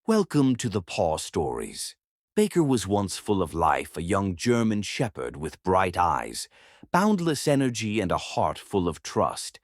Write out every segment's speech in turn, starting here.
Welcome to the Paw Stories. Baker was once full of life, a young German shepherd with bright eyes, boundless energy, and a heart full of trust.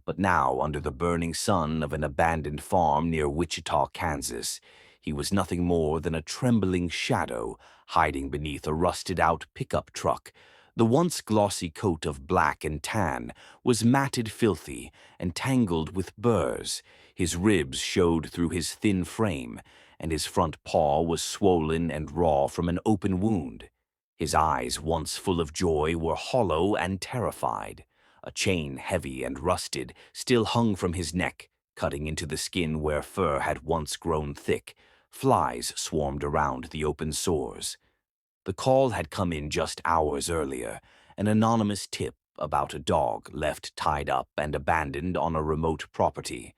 But now, under the burning sun of an abandoned farm near Wichita, Kansas, he was nothing more than a trembling shadow hiding beneath a rusted-out pickup truck. The once glossy coat of black and tan was matted filthy and tangled with burrs. His ribs showed through his thin frame, and his front paw was swollen and raw from an open wound. His eyes, once full of joy, were hollow and terrified. A chain, heavy and rusted, still hung from his neck, cutting into the skin where fur had once grown thick. Flies swarmed around the open sores. The call had come in just hours earlier, an anonymous tip about a dog left tied up and abandoned on a remote property.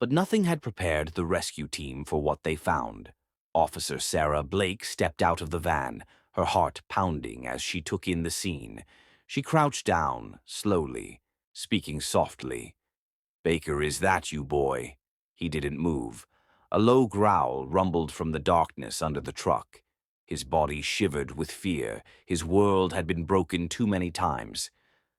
But nothing had prepared the rescue team for what they found. Officer Sarah Blake stepped out of the van, her heart pounding as she took in the scene. She crouched down, slowly, speaking softly. "Baker, is that you, boy?" He didn't move. A low growl rumbled from the darkness under the truck. His body shivered with fear. His world had been broken too many times.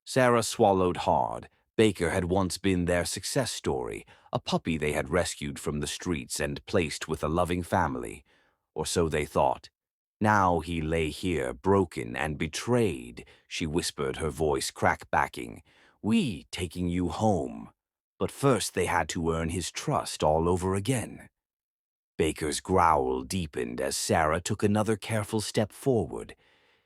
Sarah swallowed hard. Baker had once been their success story, a puppy they had rescued from the streets and placed with a loving family. Or so they thought. Now he lay here, broken and betrayed, she whispered, her voice crack-backing. "We taking you home." But first they had to earn his trust all over again. Baker's growl deepened as Sarah took another careful step forward.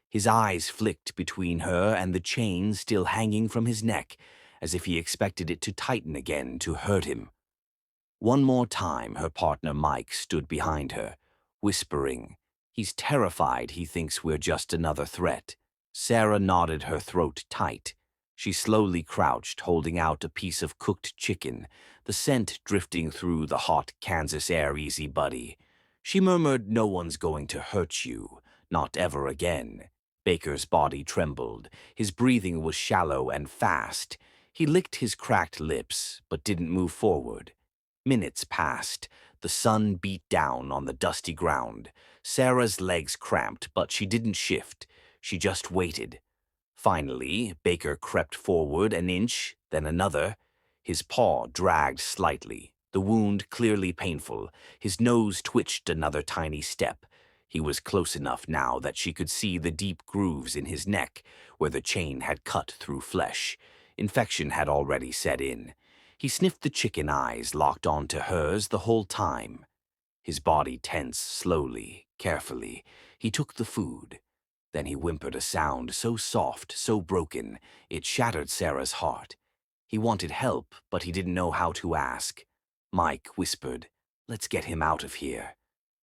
His eyes flicked between her and the chain still hanging from his neck, as if he expected it to tighten again to hurt him. One more time, her partner Mike stood behind her, whispering, "He's terrified he thinks we're just another threat." Sarah nodded, her throat tight. She slowly crouched, holding out a piece of cooked chicken, the scent drifting through the hot Kansas air. "Easy, buddy." She murmured, "No one's going to hurt you. Not ever again." Baker's body trembled. His breathing was shallow and fast. He licked his cracked lips, but didn't move forward. Minutes passed. The sun beat down on the dusty ground. Sarah's legs cramped, but she didn't shift. She just waited. Finally, Baker crept forward an inch, then another. His paw dragged slightly, the wound clearly painful. His nose twitched another tiny step. He was close enough now that she could see the deep grooves in his neck, where the chain had cut through flesh. Infection had already set in. He sniffed the chicken eyes locked onto hers the whole time. His body tense slowly, carefully. He took the food. Then he whimpered a sound so soft, so broken, it shattered Sarah's heart. He wanted help, but he didn't know how to ask. Mike whispered, "Let's get him out of here."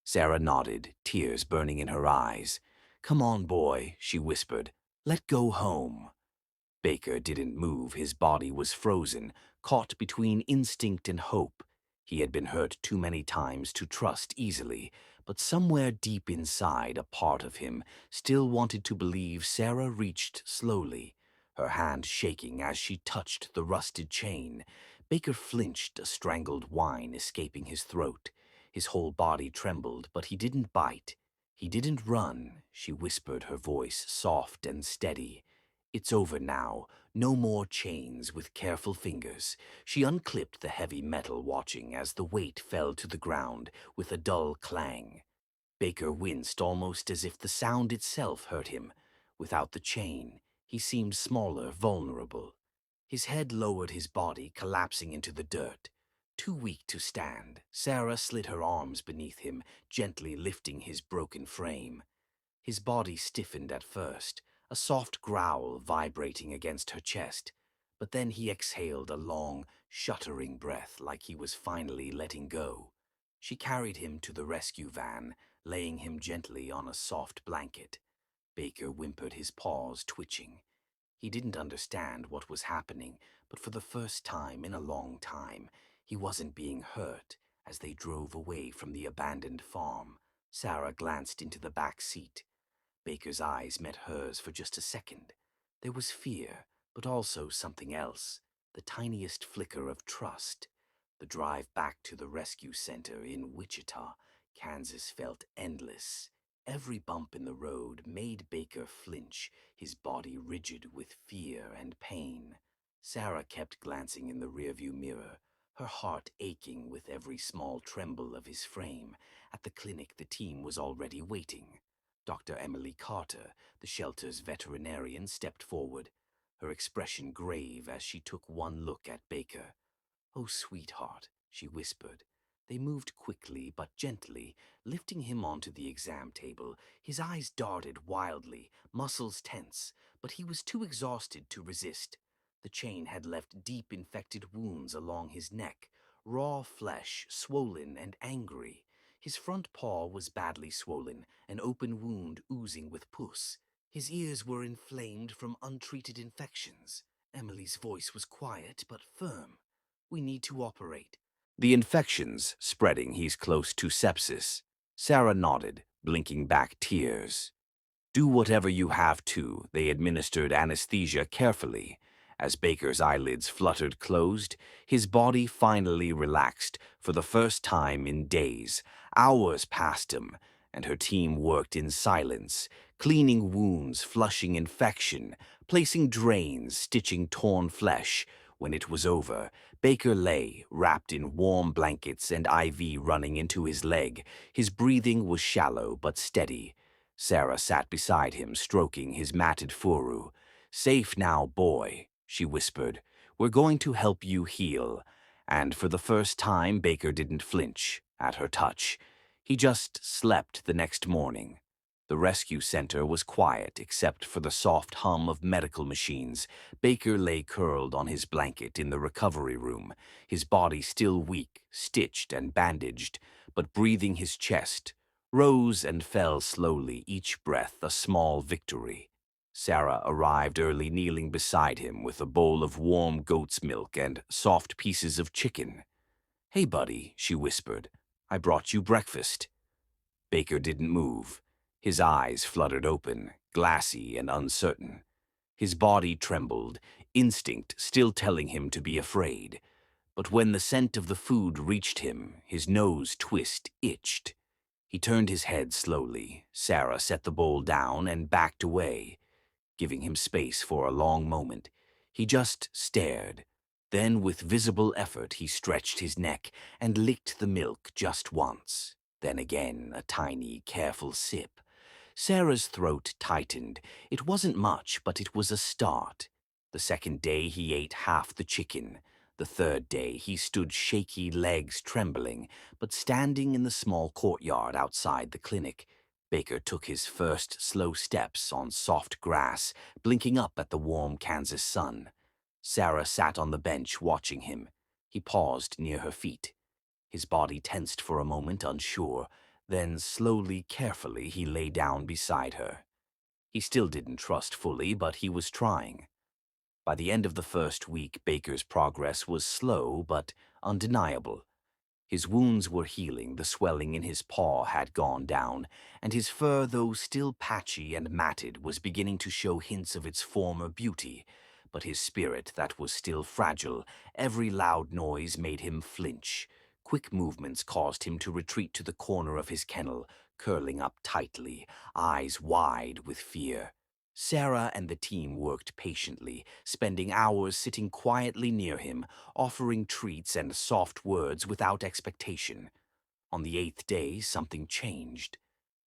Sarah nodded, tears burning in her eyes. "Come on, boy," she whispered. "Let go home." Baker didn't move. His body was frozen, caught between instinct and hope. He had been hurt too many times to trust easily, but somewhere deep inside, a part of him still wanted to believe. Sarah reached slowly, her hand shaking as she touched the rusted chain. Baker flinched, a strangled whine escaping his throat. His whole body trembled, but he didn't bite. He didn't run, she whispered, her voice soft and steady. "It's over now. No more chains." With careful fingers, she unclipped the heavy metal, watching as the weight fell to the ground with a dull clang. Baker winced, almost as if the sound itself hurt him. Without the chain, he seemed smaller, vulnerable. His head lowered, his body collapsing into the dirt. Too weak to stand, Sarah slid her arms beneath him, gently lifting his broken frame. His body stiffened at first, a soft growl vibrating against her chest, but then he exhaled a long, shuddering breath like he was finally letting go. She carried him to the rescue van, laying him gently on a soft blanket. Baker whimpered, his paws twitching. He didn't understand what was happening, but for the first time in a long time, he wasn't being hurt. As they drove away from the abandoned farm, Sarah glanced into the back seat. Baker's eyes met hers for just a second. There was fear, but also something else, the tiniest flicker of trust. The drive back to the rescue center in Wichita Kansas felt endless. Every bump in the road made Baker flinch, his body rigid with fear and pain. Sarah kept glancing in the rearview mirror, her heart aching with every small tremble of his frame. At the clinic, the team was already waiting. Dr. Emily Carter, the shelter's veterinarian, stepped forward, her expression grave as she took one look at Baker. "Oh, sweetheart," she whispered. They moved quickly but gently, lifting him onto the exam table. His eyes darted wildly, muscles tense, but he was too exhausted to resist. The chain had left deep infected wounds along his neck, raw flesh, swollen and angry. His front paw was badly swollen, an open wound oozing with pus. His ears were inflamed from untreated infections. Emily's voice was quiet but firm. "We need to operate." "The infection's spreading. He's close to sepsis." Sarah nodded, blinking back tears. "Do whatever you have to." They administered anesthesia carefully. As Baker's eyelids fluttered closed, his body finally relaxed for the first time in days. Hours passed him, and her team worked in silence, cleaning wounds, flushing infection, placing drains, stitching torn flesh. When it was over, Baker lay, wrapped in warm blankets and IV running into his leg. His breathing was shallow but steady. Sarah sat beside him, stroking his matted furu. "Safe now, boy," she whispered. "We're going to help you heal." And for the first time, Baker didn't flinch at her touch. He just slept the next morning. The rescue center was quiet except for the soft hum of medical machines. Baker lay curled on his blanket in the recovery room, his body still weak, stitched and bandaged, but breathing. His chest rose and fell slowly, each breath a small victory. Sarah arrived early, kneeling beside him with a bowl of warm goat's milk and soft pieces of chicken. "Hey, buddy," she whispered. "I brought you breakfast." Baker didn't move. His eyes fluttered open, glassy and uncertain. His body trembled, instinct still telling him to be afraid. But when the scent of the food reached him, his nose twist itched. He turned his head slowly. Sarah set the bowl down and backed away, giving him space for a long moment. He just stared. Then, with visible effort, he stretched his neck and licked the milk just once. Then again, a tiny, careful sip. Sarah's throat tightened. It wasn't much, but it was a start. The second day, he ate half the chicken. The third day, he stood shaky, legs trembling, but standing in the small courtyard outside the clinic. Baker took his first slow steps on soft grass, blinking up at the warm Kansas sun. Sarah sat on the bench watching him. He paused near her feet. His body tensed for a moment, unsure. Then, slowly, carefully, he lay down beside her. He still didn't trust fully, but he was trying. By the end of the first week, Baker's progress was slow but undeniable. His wounds were healing, the swelling in his paw had gone down, and his fur, though still patchy and matted, was beginning to show hints of its former beauty. But his spirit, that was still fragile, every loud noise made him flinch. Quick movements caused him to retreat to the corner of his kennel, curling up tightly, eyes wide with fear. Sarah and the team worked patiently, spending hours sitting quietly near him, offering treats and soft words without expectation. On the eighth day, something changed.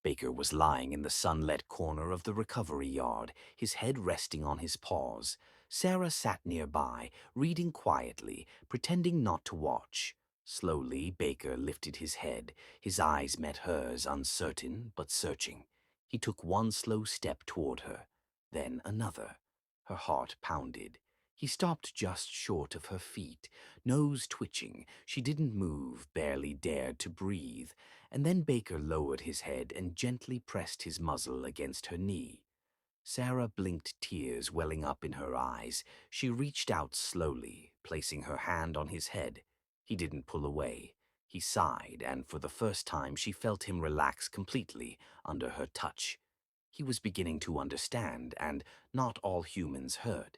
Baker was lying in the sunlit corner of the recovery yard, his head resting on his paws. Sarah sat nearby, reading quietly, pretending not to watch. Slowly, Baker lifted his head. His eyes met hers, uncertain but searching. He took one slow step toward her, then another. Her heart pounded. He stopped just short of her feet, nose twitching. She didn't move, barely dared to breathe. And then Baker lowered his head and gently pressed his muzzle against her knee. Sarah blinked, tears welling up in her eyes. She reached out slowly, placing her hand on his head. He didn't pull away. He sighed, and for the first time she felt him relax completely under her touch. He was beginning to understand, and not all humans hurt.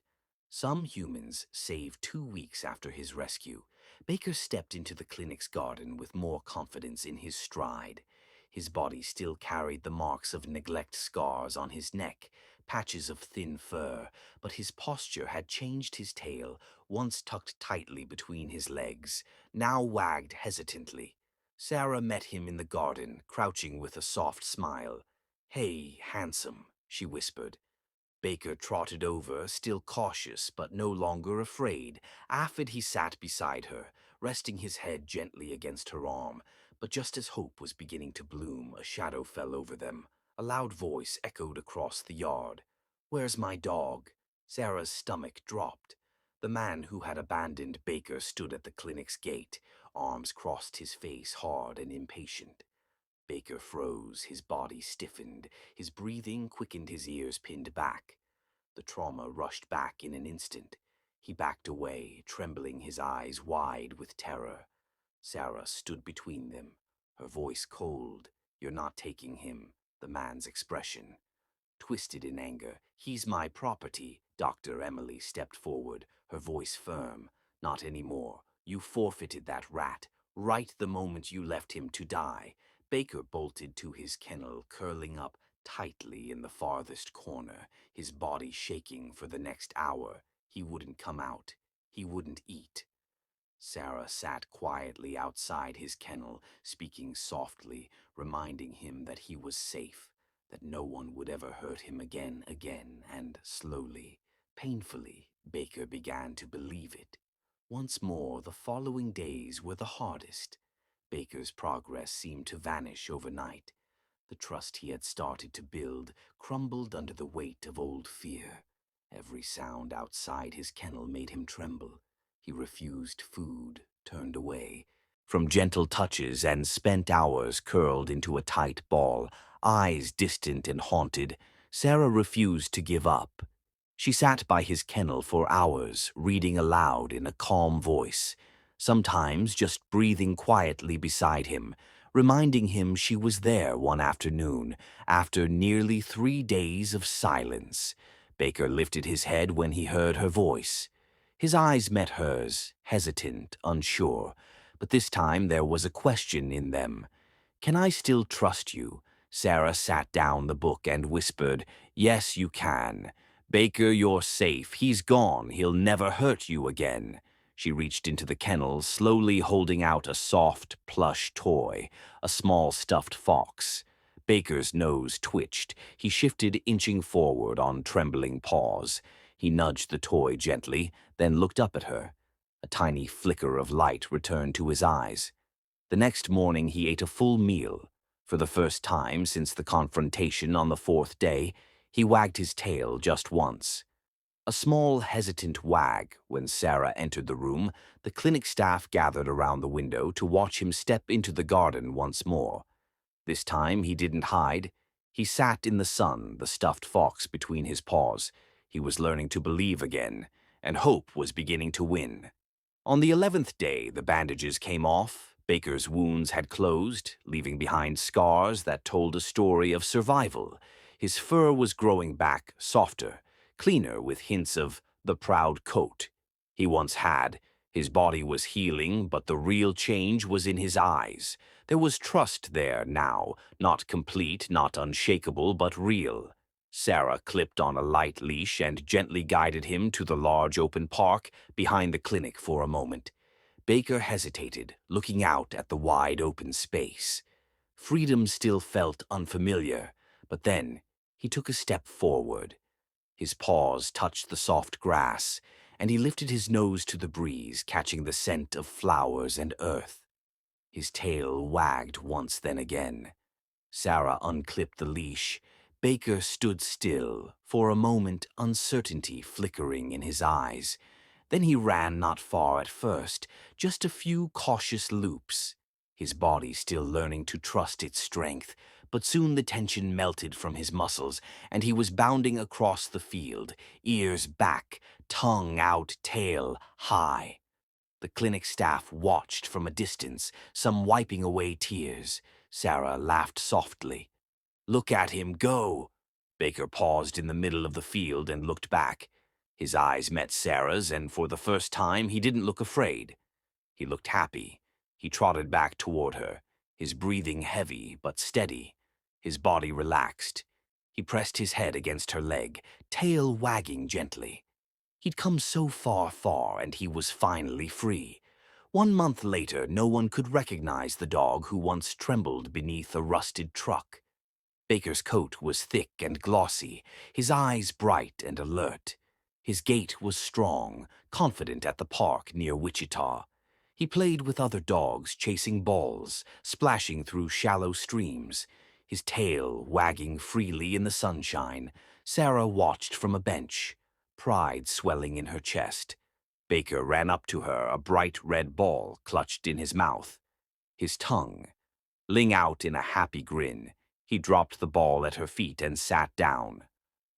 Some humans saved 2 weeks after his rescue. Baker stepped into the clinic's garden with more confidence in his stride. His body still carried the marks of neglect, scars on his neck, patches of thin fur, but his posture had changed. His tail, once tucked tightly between his legs, now wagged hesitantly. Sarah met him in the garden, crouching with a soft smile. "Hey, handsome," she whispered. Baker trotted over, still cautious but no longer afraid. Aphid he sat beside her, resting his head gently against her arm. But just as hope was beginning to bloom, a shadow fell over them. A loud voice echoed across the yard. "Where's my dog?" Sarah's stomach dropped. The man who had abandoned Baker stood at the clinic's gate, arms crossed, his face hard and impatient. Baker froze, his body stiffened, his breathing quickened, his ears pinned back. The trauma rushed back in an instant. He backed away, trembling, his eyes wide with terror. Sarah stood between them, her voice cold. "You're not taking him," the man's expression twisted in anger. "He's my property." Dr. Emily stepped forward, her voice firm. "Not anymore. You forfeited that rat, right the moment you left him to die." Baker bolted to his kennel, curling up tightly in the farthest corner, his body shaking. For the next hour, he wouldn't come out. He wouldn't eat. Sarah sat quietly outside his kennel, speaking softly, reminding him that he was safe, that no one would ever hurt him again, and slowly, painfully, Baker began to believe it. Once more, the following days were the hardest. Baker's progress seemed to vanish overnight. The trust he had started to build crumbled under the weight of old fear. Every sound outside his kennel made him tremble. He refused food, turned away from gentle touches, and spent hours curled into a tight ball, eyes distant and haunted. Sarah refused to give up. She sat by his kennel for hours, reading aloud in a calm voice, sometimes just breathing quietly beside him, reminding him she was there one afternoon, after nearly 3 days of silence. Baker lifted his head when he heard her voice. His eyes met hers, hesitant, unsure, but this time there was a question in them. "Can I still trust you?" Sarah sat down the book and whispered, "Yes, you can. Baker, you're safe. He's gone. He'll never hurt you again." She reached into the kennel, slowly holding out a soft, plush toy, a small stuffed fox. Baker's nose twitched. He shifted, inching forward on trembling paws. He nudged the toy gently, then looked up at her. A tiny flicker of light returned to his eyes. The next morning he ate a full meal. For the first time since the confrontation on the 4th day, he wagged his tail just once. A small, hesitant wag. When Sarah entered the room, the clinic staff gathered around the window to watch him step into the garden once more. This time he didn't hide. He sat in the sun, the stuffed fox between his paws. He was learning to believe again, and hope was beginning to win. On the 11th day, the bandages came off. Baker's wounds had closed, leaving behind scars that told a story of survival. His fur was growing back, softer, cleaner, with hints of the proud coat he once had. His body was healing, but the real change was in his eyes. There was trust there now, not complete, not unshakable, but real. Sarah clipped on a light leash and gently guided him to the large open park behind the clinic for a moment. Baker hesitated, looking out at the wide open space. Freedom still felt unfamiliar, but then he took a step forward. His paws touched the soft grass, and he lifted his nose to the breeze, catching the scent of flowers and earth. His tail wagged once, then again. Sarah unclipped the leash. Baker stood still, for a moment, uncertainty flickering in his eyes. Then he ran not far at first, just a few cautious loops, his body still learning to trust its strength. But soon the tension melted from his muscles, and he was bounding across the field, ears back, tongue out, tail high. The clinic staff watched from a distance, some wiping away tears. Sarah laughed softly. "Look at him go!" Baker paused in the middle of the field and looked back. His eyes met Sarah's, and for the first time he didn't look afraid. He looked happy. He trotted back toward her, his breathing heavy but steady, his body relaxed. He pressed his head against her leg, tail wagging gently. He'd come so far, and he was finally free. 1 month later, no one could recognize the dog who once trembled beneath a rusted truck. Baker's coat was thick and glossy, his eyes bright and alert. His gait was strong, confident at the park near Wichita. He played with other dogs, chasing balls, splashing through shallow streams, his tail wagging freely in the sunshine. Sarah watched from a bench, pride swelling in her chest. Baker ran up to her, a bright red ball clutched in his mouth. His tongue ling out in a happy grin. He dropped the ball at her feet and sat down.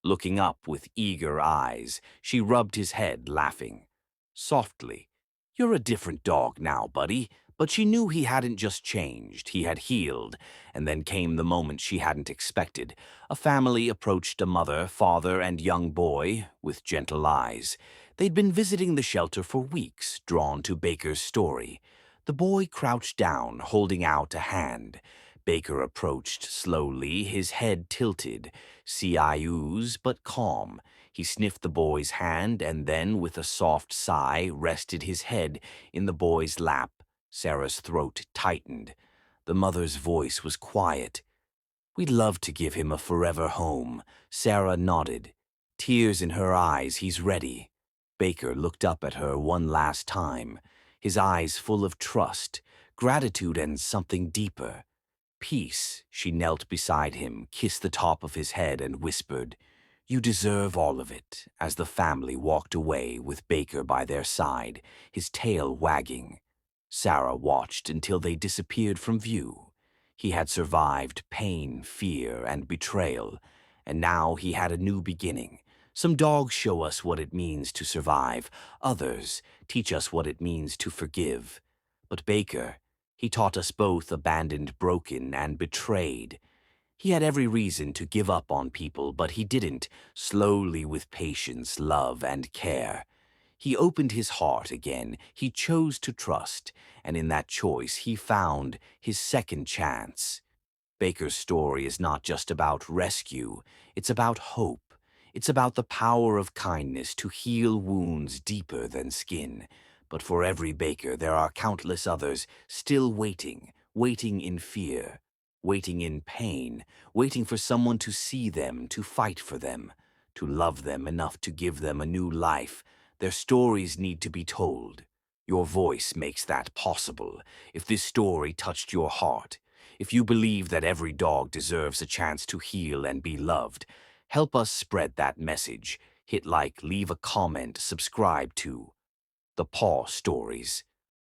Looking up with eager eyes, she rubbed his head, laughing. Softly, "You're a different dog now, buddy." But she knew he hadn't just changed, he had healed. And then came the moment she hadn't expected. A family approached a mother, father, and young boy with gentle eyes. They'd been visiting the shelter for weeks, drawn to Baker's story. The boy crouched down, holding out a hand. Baker approached slowly, his head tilted, sea eyes but calm. He sniffed the boy's hand and then, with a soft sigh, rested his head in the boy's lap. Sarah's throat tightened. The mother's voice was quiet. "We'd love to give him a forever home." Sarah nodded. Tears in her eyes. "He's ready." Baker looked up at her one last time, his eyes full of trust, gratitude, and something deeper. "Peace." She knelt beside him, kissed the top of his head, and whispered, "You deserve all of it," as the family walked away with Baker by their side, his tail wagging. Sarah watched until they disappeared from view. He had survived pain, fear, and betrayal, and now he had a new beginning. Some dogs show us what it means to survive. Others teach us what it means to forgive. But Baker, he taught us both, abandoned, broken, and betrayed. He had every reason to give up on people, but he didn't, slowly, with patience, love, and care. He opened his heart again, he chose to trust, and in that choice he found his second chance. Baker's story is not just about rescue, it's about hope. It's about the power of kindness to heal wounds deeper than skin. But for every Baker, there are countless others still waiting, waiting in fear, waiting in pain, waiting for someone to see them, to fight for them, to love them enough to give them a new life. Their stories need to be told. Your voice makes that possible. If this story touched your heart, if you believe that every dog deserves a chance to heal and be loved, help us spread that message. Hit like, leave a comment, subscribe to The Paw Stories.